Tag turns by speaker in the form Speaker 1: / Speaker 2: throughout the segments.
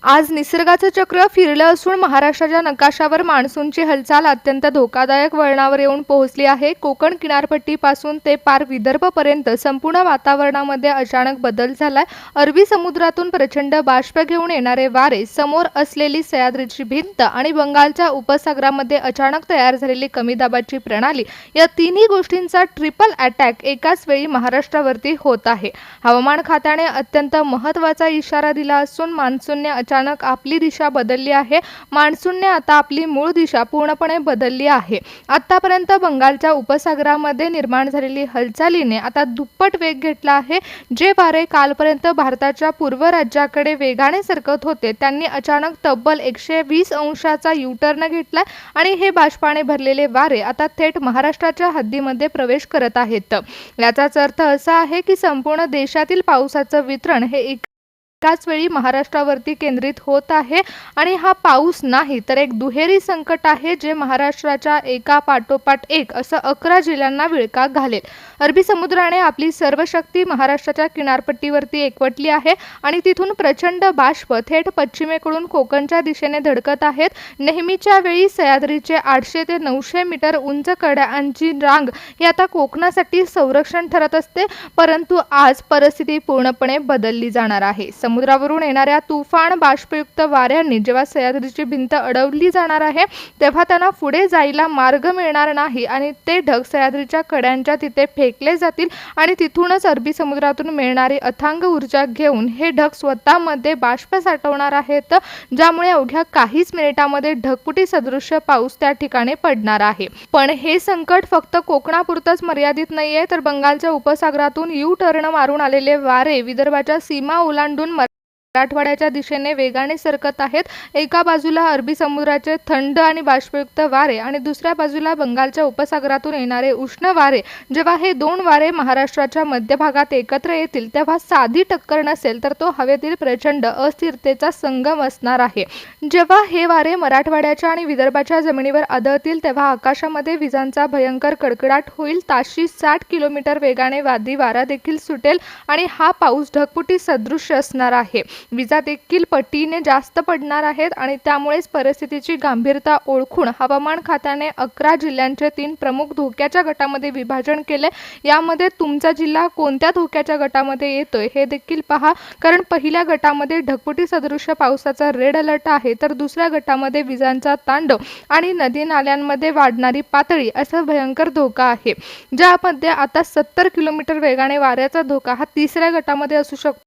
Speaker 1: आज निसर्गाचं चक्र फिरलं असून महाराष्ट्राच्या नकाशावर मान्सूनची हालचाल अत्यंत धोकादायक वळणावर येऊन पोहोचली आहे। कोकण किनारपट्टीपासून ते पार विदर्भपर्यंत संपूर्ण वातावरणामध्ये अचानक बदल झालाय। अरबी समुद्रातून प्रचंड बाष्प घेऊन येणारे वारे, समोर असलेली सह्याद्रीची भिंत आणि बंगालच्या उपसागरामध्ये अचानक तयार झालेली कमी दाबाची प्रणाली, या तिन्ही गोष्टींचा ट्रिपल अटॅक एकाच वेळी महाराष्ट्रावरती होत आहे। हवामान खात्याने अत्यंत महत्त्वाचा इशारा दिला असून मान्सूनने अचानक आपली दिशा बदलली आहे। मान्सूनने आता आपली मूळ दिशा पूर्णपणे बदलली आहे। आतापर्यंत बंगालच्या उपसागरामध्ये निर्माण झालेली हालचालीने आता दुप्पट वेग घेतला आहे। जे वारे कालपर्यंत भारताच्या पूर्व राज्याकडे वेगाने सरकत होते, त्यांनी अचानक तब्बल 120 अंशाचा यू-टर्न घेतला आणि हे बाष्पाने भरलेले वारे आता थेट महाराष्ट्राच्या हद्दीमध्ये प्रवेश करत आहेत। याचाच अर्थ असा आहे की संपूर्ण देशातील पावसाचं वितरण हे एकाच वेळी महाराष्ट्रावरती केंद्रित होत आहे आणि हा पाऊस नाही तर एक दुहेरी संकट आहे, जे महाराष्ट्राच्या एका पाठोपाठ एक असं 11 जिल्ह्यांना विळखा घालेल। अरबी समुद्राने आपली सर्व शक्ती महाराष्ट्राच्या किनारपट्टीवरती एकवटली आहे आणि तिथून प्रचंड बाष्प थेट पश्चिमेकडून कोकणच्या दिशेने धडकत आहेत। नेहमीच्या वेळी सह्याद्रीचे 800 ते 900 मीटर उंच कड्यांची रांग ही आता कोकणासाठी संरक्षण ठरत असते, परंतु आज परिस्थिती पूर्णपणे बदलली जाणार आहे। समुद्रावरून येणाऱ्या तुफान बाष्पयुक्त वाऱ्यांनी जेव्हा सह्याद्रीची भिंत अडवली जाणार आहे, तेव्हा त्यांना पुढे जायला मार्ग मिळणार नाही आणि ते ढग सह्याद्रीच्या कड्यांच्या तिथे फेकले जातील आणि तिथूनच अरबी समुद्रातून मिळणारी अथांग ऊर्जा घेऊन हे ढग स्वतःमध्ये बाष्प साठवणार आहेत, ज्यामुळे अवघ्या काहीच मिनिटांमध्ये ढगफुटी सदृश्य पाऊस त्या ठिकाणी पडणार आहे। पण हे संकट फक्त कोकणापुरतच मर्यादित नाहीये, तर बंगालच्या उपसागरातून यू टर्न मारून आलेले वारे विदर्भाच्या सीमा ओलांडून मराठवाड्याच्या दिशेने वेगाने सरकत आहेत। एका बाजूला अरबी समुद्राचे थंड आणि बाष्पयुक्त वारे आणि दुसऱ्या बाजूला बंगालच्या उपसागरातून येणारे उष्ण वारे, जेव्हा हे दोन वारे महाराष्ट्राच्या मध्य भागात एकत्र येतील, तेव्हा साधी टक्कर नसेल तर तो हवेतील प्रचंड अस्थिरतेचा संगम असणार आहे। जेव्हा हे वारे मराठवाड्याच्या आणि विदर्भाच्या जमिनीवर आदळतील, तेव्हा आकाशामध्ये विजांचा भयंकर कडकडाट होईल। ताशी 60 किलोमीटर वेगाने वादळी वारा देखील सुटेल आणि हा पाऊस ढगफुटी सदृश्य असणार आहे। विजा देखील पटीने जास्त पडणार आहेत आणि त्यामुळेच परिस्थितीची गंभीरता ओळखून हवामान खात्याने 11 जिल्ह्यांचे 3 प्रमुख धोक्याच्या गटामध्ये विभाजन केले। यामध्ये तुमचा जिल्हा कोणत्या धोक्याच्या गटामध्ये येतोय हे देखील पहा, कारण पहिल्या गटामध्ये ढगफुटी सदृश्य पावसाचा रेड अलर्ट आहे, तर दुसऱ्या गटामध्ये विजांचा तांडव आणि नदी नाल्यांमध्ये वाढणारी पातळी असा भयंकर धोका आहे। ज्यामध्ये आता 70 किलोमीटर वेगाने वाऱ्याचा धोका हा तिसऱ्या गटामध्ये असू शकतो।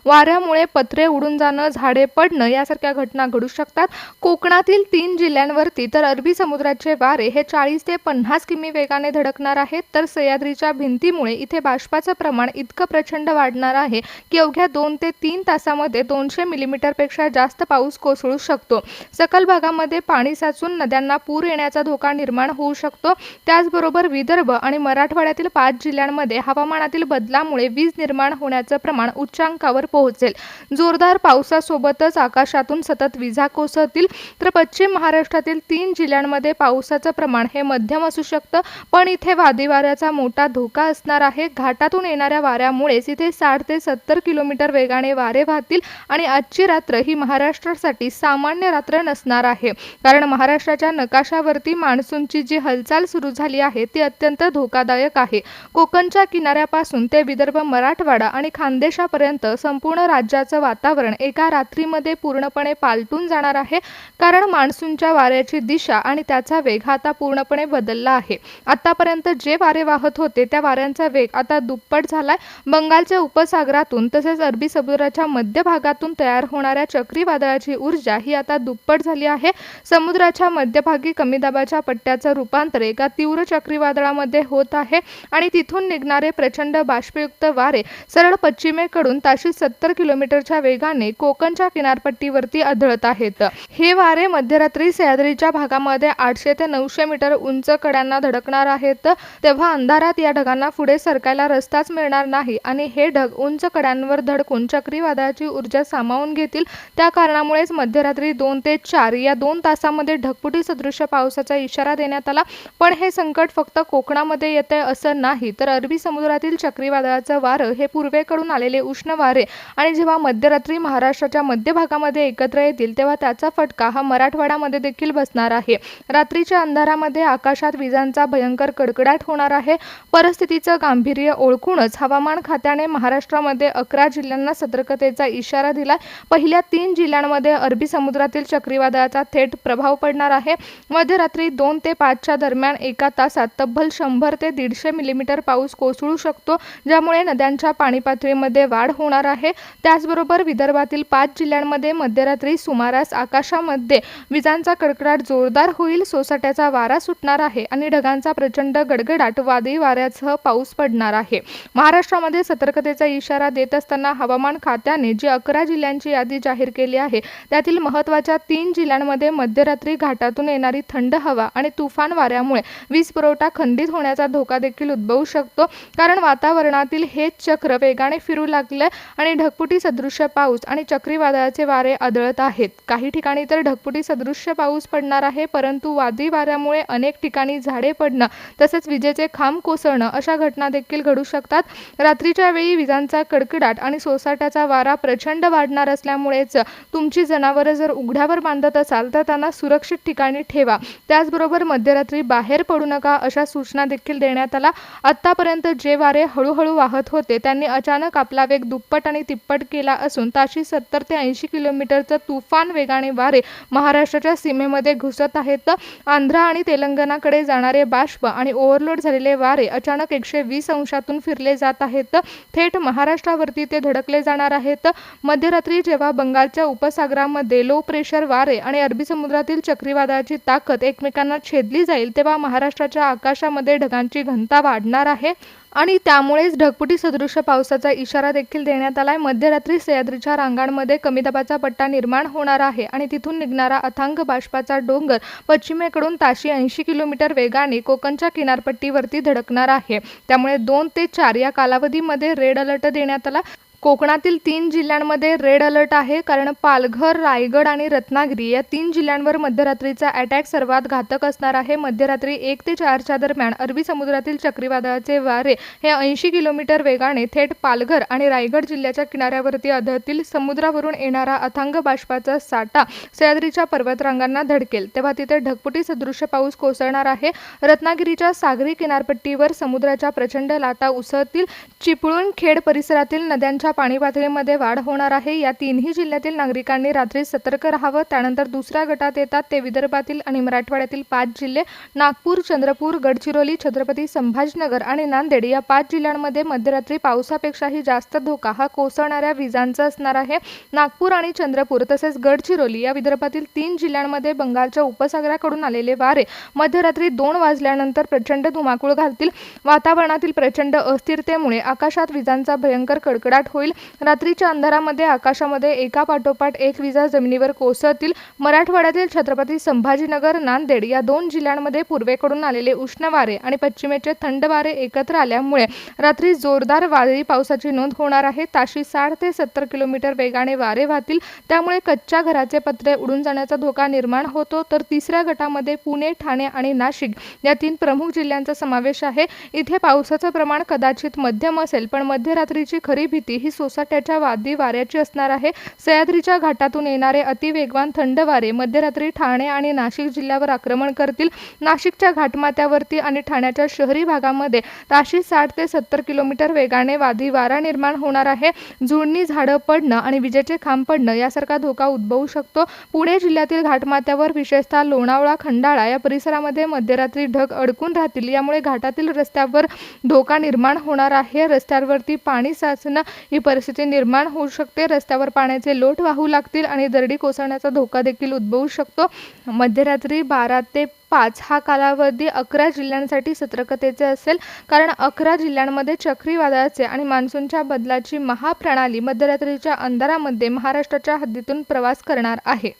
Speaker 1: वाऱ्यामुळे पत्रे उडून जाणं, झाडे पडणं यासारख्या घटना घडू शकतात। कोकणातील 3 जिल्ह्यांवरती तर अरबी समुद्राचे वारे हे 40 ते 50 किमी वेगाने धडकणार आहेत, तर सह्याद्रीच्या भिंतीमुळे इथे बाष्पाचं प्रमाण इतकं प्रचंड वाढणार आहे की अवघ्या 2 ते 3 तासामध्ये 200 मिलीमीटरपेक्षा जास्त पाऊस कोसळू शकतो। सखल भागामध्ये पाणी साचून नद्यांना पूर येण्याचा धोका निर्माण होऊ शकतो। त्याचबरोबर विदर्भ आणि मराठवाड्यातील 5 जिल्ह्यांमध्ये हवामानातील बदलामुळे वीज निर्माण होण्याचं प्रमाण उच्चांकावर पोहोचेल। जोरदार पावसासोबतच आकाशातून सतत विजा कोसळतील, तर पश्चिम महाराष्ट्रातील 3 जिल्ह्यांमध्ये पावसाचं प्रमाण हे मध्यम असू शकतं, पण इथे वादळी वाऱ्याचा मोठा धोका असणार आहे। घाटातून येणाऱ्या वाऱ्यामुळेच इथे 60 ते 70 किलोमीटर वेगाने वारे वाहतील आणि आजची रात्र ही महाराष्ट्रासाठी सामान्य रात्र नसणार आहे, कारण महाराष्ट्राच्या नकाशावरती मान्सूनची जी हालचाल सुरू झाली आहे ती अत्यंत धोकादायक आहे। कोकणच्या किनाऱ्यापासून ते विदर्भ, मराठवाडा आणि खानदेशापर्यंत संपूर्ण राज्याचं वातावरण एका रात्रीमध्ये पूर्णपणे पालटून जाणार आहे, कारण मान्सूनच्या वाऱ्याची दिशा आणि त्याचा वेग हा आता पूर्णपणे बदलला आहे। आतापर्यंत जे वारे वाहत होते त्या वाऱ्यांचा वेग आता दुप्पट झालाय। बंगालच्या उपसागरातून तसेच अरबी समुद्राच्या मध्य भागातून तयार होणाऱ्या चक्रीवादळाची ऊर्जा ही आता दुप्पट झाली आहे। समुद्राच्या मध्यभागी कमी दाबाच्या पट्ट्याचं रूपांतर एका तीव्र चक्रीवादळामध्ये होत आहे आणि तिथून निघणारे प्रचंड बाष्पयुक्त वारे सरळ पश्चिमेकडून ताशी 70 किलोमीटरच्या वेगाने कोकणच्या किनारपट्टीवरती आदळत आहेत। हे वारे मध्यरात्री सह्याद्रीच्या भागामध्ये 800 ते 900 मीटर उंच कड्यांना धडकणार आहेत, तेव्हा अंधारात या ढगांना पुढे सरकायला रस्ताच मिळणार नाही आणि हे ढग उंच कड्यांवर धडकून चक्रीवादळाची ऊर्जा सामावून घेतील। त्या कारणामुळेच मध्यरात्री 2 ते 4 या 2 तासामध्ये ढगफुटी सदृश्य पावसाचा इशारा देण्यात आला। पण हे संकट फक्त कोकणामध्ये येते असं नाही, तर अरबी समुद्रातील चक्रीवादळाचं वारं हे पूर्वेकडून आलेले उष्ण वारे आणि जेव्हा मध्यरात्री महाराष्ट्राच्या मध्य भागामध्ये एकत्र येतील तेव्हा त्याचा फटका हा मराठवाड्यामध्ये देखील बसणार आहे। रात्रीच्या अंधारामध्ये आकाशात विजांचा भयंकर कडकडाट होणार आहे। परिस्थितीचं गांभीर्य ओळखूनच हवामान खात्याने महाराष्ट्रामध्ये 11 जिल्ह्यांना सतर्कतेचा इशारा दिला। पहिल्या 3 जिल्ह्यांमध्ये अरबी समुद्रातील चक्रीवादळाचा थेट प्रभाव पडणार आहे। मध्यरात्री 2 ते 5 च्या दरम्यान एका तासात तब्बल 100 ते 150 मिलीमीटर पाऊस कोसळू शकतो, ज्यामुळे नद्यांच्या पाणी पातळीमध्ये वाढ होणार आहे। त्याचबरोबर विदर्भातील 5 जिल्ह्यांमध्ये मध्यरात्री सुमारास आकाशामध्ये विजांचा कडकडाट जोरदार होईल, सोसाट्याचा वारा सुटणार आहे आणि ढगांचा प्रचंड गडगडाट, वादळी वाऱ्यासह पाऊस पडणार आहे। महाराष्ट्रामध्ये सतर्कतेचा इशारा देत असताना हवामान खात्याने जी 11 जिल्ह्यांची यादी जाहीर केली आहे त्यातील महत्त्वाच्या 3 जिल्ह्यांमध्ये मध्यरात्री घाटातून येणारी थंड हवा आणि तुफान वाऱ्यामुळे वीज पुरवठा खंडित होण्याचा धोका देखील उद्भवू शकतो, कारण वातावरणातील हे चक्र वेगाने फिरू लागले आणि ढगफुटी सदृश्य पाऊस आणि चक्रीवादळाचे वारे आदळत आहेत। काही ठिकाणी तर ढगफुटी सदृश्य पाऊस पडणार आहे, परंतु वादळी वाऱ्यामुळे अनेक ठिकाणी झाडे पडणं तसेच विजेचे खांब कोसळणं अशा घटना देखील घडू शकतात। रात्रीच्या वेळी विजांचा कडकडाट आणि सोसाट्याचा वारा प्रचंड वाढणार असल्यामुळेच तुमची जनावरं जर उघड्यावर बांधत असाल तर त्यांना सुरक्षित ठिकाणी ठेवा। त्याचबरोबर मध्यरात्री बाहेर पडू नका अशा सूचना देखील देण्यात आल्या। आतापर्यंत जे वारे हळूहळू वाहत होते त्यांनी अचानक आपला वेग दुप्पट आणि तिप्पट केला असून ताशी 70 ते 80 किलोमीटरचं तुफान वेगाने वारे महाराष्ट्राच्या सीमेमध्ये घुसत आहेत। आंध्र आणि तेलंगणाकडे जाणारे बाष्प आणि ओव्हरलोड झालेले वारे अचानक 120 अंशातून फिरले जात आहेत। थेट महाराष्ट्रावरती ते धडकले जाणार आहेत। मध्यरात्री जेव्हा बंगालच्या उपसागरामध्ये लो प्रेशर वारे आणि अरबी समुद्रातील चक्रीवादळाची ताकद एकमेकांना छेदली जाईल तेव्हा महाराष्ट्राच्या आकाशामध्ये ढगांची घनता वाढणार आहे आणि त्यामुळेच ढगफुटी सदृश्य पावसाचा इशारा देखील देण्यात आलाय। मध्यरात्री सह्याद्रीच्या रांगांमध्ये कमी दाबाचा पट्टा निर्माण होणार आहे आणि तिथून निघणारा अथांग बाष्पाचा डोंगर पश्चिमेकडून ताशी 80 किलोमीटर वेगाने कोकणच्या किनारपट्टीवरती धडकणार आहे। त्यामुळे 2 ते 4 या कालावधीमध्ये रेड अलर्ट देण्यात आला। कोकणातील 3 जिल्ह्यांमध्ये रेड अलर्ट आहे, कारण पालघर, रायगड आणि रत्नागिरी या 3 जिल्ह्यांवर मध्यरात्रीचा अटॅक सर्वात घातक असणार आहे। मध्यरात्री 1 ते 4 च्या दरम्यान अरबी समुद्रातील चक्रीवादळाचे वारे हे 80 किलोमीटर वेगाने थेट पालघर आणि रायगड जिल्ह्याच्या किनाऱ्यावरती आदळतील। समुद्रावरून येणारा अथांग बाष्पाचा साठा सह्याद्रीच्या पर्वतरांगांना धडकेल तेव्हा तिथे ढगफुटी सदृश्य पाऊस कोसळणार आहे। रत्नागिरीच्या सागरी किनारपट्टीवर समुद्राच्या प्रचंड लाटा उसळतील। चिपळूण, खेड परिसरातील नद्यांच्या पाणी पातळीमध्ये वाढ होणार आहे। या 3ही जिल्ह्यातील नागरिकांनी रात्री सतर्क राहावं। त्यानंतर दुसऱ्या गटात येतात ते विदर्भातील आणि मराठवाड्यातील 5 जिल्हे। नागपूर, चंद्रपूर, गडचिरोली, छत्रपती संभाजीनगर आणि नांदेड या 5 जिल्ह्यांमध्ये मध्यरात्री पावसापेक्षाही जास्त धोका हा कोसळणाऱ्या विजांचा असणार आहे। नागपूर आणि चंद्रपूर तसेच गडचिरोली या विदर्भातील 3 जिल्ह्यांमध्ये बंगालच्या उपसागराकडून आलेले वारे मध्यरात्री 2 वाजल्यानंतर प्रचंड धुमाकूळ घालतील। वातावरणातील प्रचंड अस्थिरतेमुळे आकाशात विजांचा भयंकर कडकडाट होईल। रात्रीच्या अंधारामध्ये आकाशामध्ये एकापाठोपाठ एक विजा जमिनीवर कोसळतील। मराठवाड्यातील छत्रपती संभाजीनगर, नांदेड या 2 जिल्ह्यांमध्ये पूर्वेकडून आलेले उष्ण वारे आणि पश्चिमेचे थंड वारे एकत्र आल्यामुळे रात्री जोरदार वादळी पावसाची नोंद होणार आहे। ताशी 60 ते 70 किलोमीटर वेगाने वारे वाहतील, त्यामुळे कच्च्या घराचे पत्रे उडून जाण्याचा धोका निर्माण होतो। तर तिसऱ्या गटामध्ये पुणे, ठाणे आणि नाशिक या 3 प्रमुख जिल्ह्यांचा समावेश आहे। इथे पावसाचं प्रमाण कदाचित मध्यम असेल, पण मध्यरात्रीची खरी भीती ही सोसाट्याच्या वादळी वाऱ्याची असणार आहे। सह्याद्रीच्या घाटातून येणारे अतिवेगवान थंड वारे मध्यरात्री ठाणे आणि नाशिक जिल्ह्यावर आक्रमण करतील। नाशिकच्या घाटमाथ्यावरती आणि ठाण्याच्या शहरी भागामध्ये ताशी 60 ते 70 किलोमीटर वेगाने वादळी वारा निर्माण होणार आहे। जुळणी, झाडं पडणं आणि विजेचे खांब पडणं यासारखा धोका उद्भवू शकतो। पुणे जिल्ह्यातील घाटमाथ्यावर विशेषतः लोणावळा, खंडाळा या परिसरामध्ये मध्यरात्री ढग अडकून राहतील, यामुळे घाटातील रस्त्यावर धोका निर्माण होणार आहे। रस्त्यांवरती पाणी साचणं ही परिस्थिती निर्माण होऊ शकते। रस्त्यावर पाण्याचे लोट वाहू लागतील आणि दरडी कोसळण्याचा धोका देखील उद्भवू शकतो। मध्यरात्री 12 ते 5 हा कालावधी 11 जिल्ह्यांसाठी सतर्कतेचे असेल, कारण 11 जिल्ह्यांमध्ये चक्रीवादळाचे आणि मान्सूनच्या बदलाची महाप्रणाली मध्यरात्रीच्या अंधारामध्ये महाराष्ट्राच्या हद्दीतून प्रवास करणार आहे।